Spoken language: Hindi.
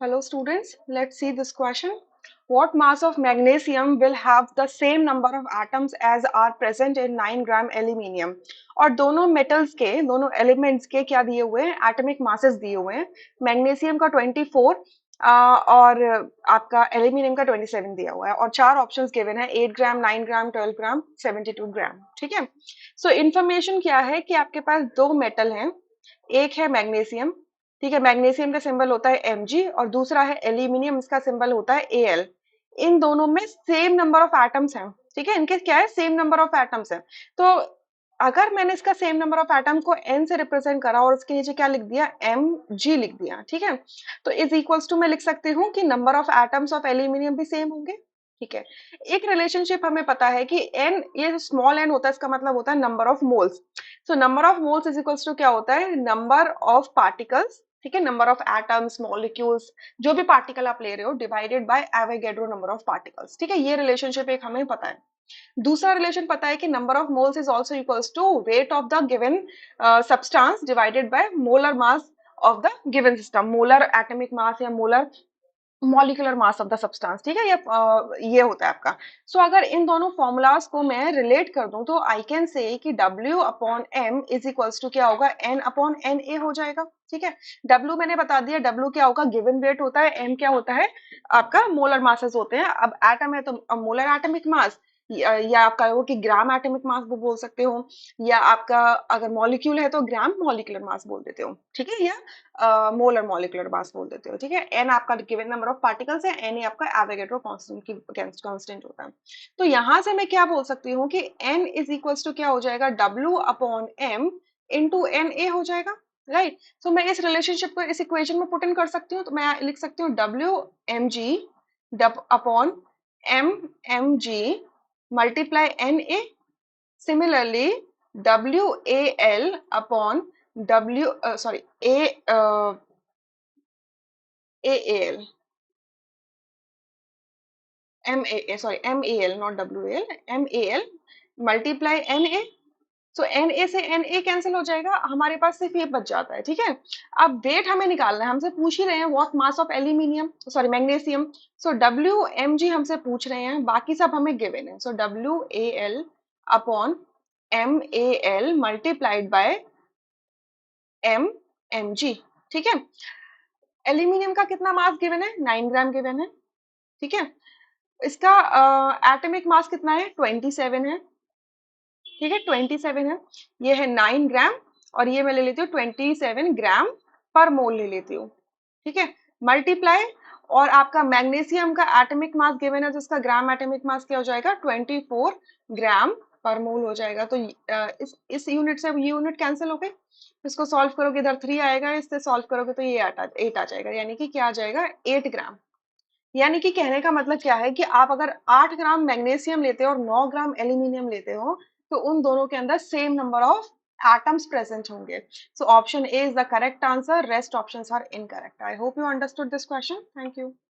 Hello students, let's see this question. What mass of magnesium will have the same number of atoms as are present in 9 gram aluminium? और दोनों मेटल्स के दोनों एलिमेंट्स के क्या दिए हुए हैं, एटॉमिक मासेस दिए हुए हैं. मैग्नीशियम का 24 और आपका एल्यूमिनियम का 27 दिया हुआ है और चार ऑप्शंस गिवन है 8 ग्राम 9 ग्राम 12 ग्राम 72 ग्राम. ठीक है. सो इन्फॉर्मेशन क्या है कि आपके पास दो मेटल हैं. एक है मैग्नीशियम. ठीक है. मैग्नीशियम का सिंबल होता है Mg और दूसरा है एल्यूमिनियम, इसका सिंबल होता है Al. इन दोनों में सेम नंबर ऑफ एटम्स हैं. ठीक है. इनके क्या है, सेम नंबर ऑफ एटम्स हैं. तो अगर मैंने इसका सेम नंबर ऑफ एटम को n से रिप्रेजेंट करा और उसके नीचे क्या लिख दिया, Mg लिख दिया. ठीक है. तो इज इक्वल्स टू मैं लिख सकती हूँ कि number of atoms of aluminium भी सेम होंगे. ठीक है. एक रिलेशनशिप हमें पता है कि n, ये स्मॉल n होता है, इसका मतलब होता है number of moles. So number of moles is equals to क्या होता है, नंबर ऑफ पार्टिकल्स. ठीक है. नंबर ऑफ एटम्स, मॉलिक्यूल्स, जो भी पार्टिकल आप ले रहे हो, divided by Avogadro number of particles. ठीक है. ये रिलेशनशिप एक हमें पता है. दूसरा रिलेशन पता है कि number of moles is also equals to weight of the given substance divided by molar mass of the given system. Molar atomic mass या molar molecular mass of the substance. ठीक है. ये होता है आपका. सो अगर इन दोनों फॉर्मूलाज को मैं रिलेट कर दूं तो आई कैन से कि W upon M is equals to क्या होगा, N अपॉन NA हो जाएगा. ठीक है. W मैंने बता दिया, W क्या होगा, गिवन वेट होता है. M क्या होता है, आपका मोलर मासेस होते हैं. अब एटम है तो मोलर एटॉमिक मास, या आप कहो कि ग्राम एटॉमिक मास वो बोल सकते हो, या आपका अगर मॉलिक्यूल है तो ग्राम मॉलिक्यूलर मास बोल देते हो. ठीक है. या मोलर मॉलिक्यूलर मास बोल देते हो. ठीक है. एन आपका गिवन नंबर ऑफ पार्टिकल्स है, एन ही आपका एवोगैड्रो कांस्टेंट की कांस्टेंट होता है. तो यहां से मैं क्या बोल सकती हूँ कि एन इज इक्वल्स टू क्या हो जाएगा, W upon M into N A हो जाएगा. राइट. सो मैं इस रिलेशनशिप को इस इक्वेशन में पुट इन कर सकती हूँ. तो मैं लिख सकती हूँ W M G upon M M G multiply N A. Similarly, WAL upon AAL, MAL, not WAL, MAL multiply NA. So NA से NA कैंसिल हो जाएगा, हमारे पास सिर्फ ये बच जाता है. ठीक है. अब वेट हमें निकालना है, हमसे पूछ ही रहे हैं what mass of aluminium, sorry magnesium. So WMG हमसे पूछ रहे हैं, बाकी सब हमें गिवन है. सो WAL upon MAL multiplied by MMG. ठीक है. एल्यूमिनियम का कितना मास गिवन है, 9 ग्राम गिवन है. ठीक है. इसका एटॉमिक मास कितना है, 27 है. ठीक है. 27 है. ये है 9 ग्राम और ये मैं ले लेती हूँ 27 ग्राम पर मोल ले लेती हूँ. ठीक है. मल्टीप्लाई, और आपका मैग्नीशियम का एटॉमिक मास गिवन है, जिसका ग्राम एटॉमिक मास क्या हो जाएगा, 24 ग्राम पर मोल हो जाएगा. तो इस यूनिट से ये यूनिट कैंसिल हो गई. इसको सॉल्व करोगे, इधर 3 आएगा, इससे सॉल्व करोगे तो ये 8 आ जाएगा. यानी कि क्या आ जाएगा, 8 ग्राम. यानी कि कहने का मतलब क्या है कि आप अगर 8 ग्राम मैग्नीशियम लेते हो और 9 ग्राम एल्यूमिनियम लेते हो तो उन दोनों के अंदर same number of atoms present होंगे. So option A is the correct answer, rest options are incorrect. I hope you understood this question. Thank you.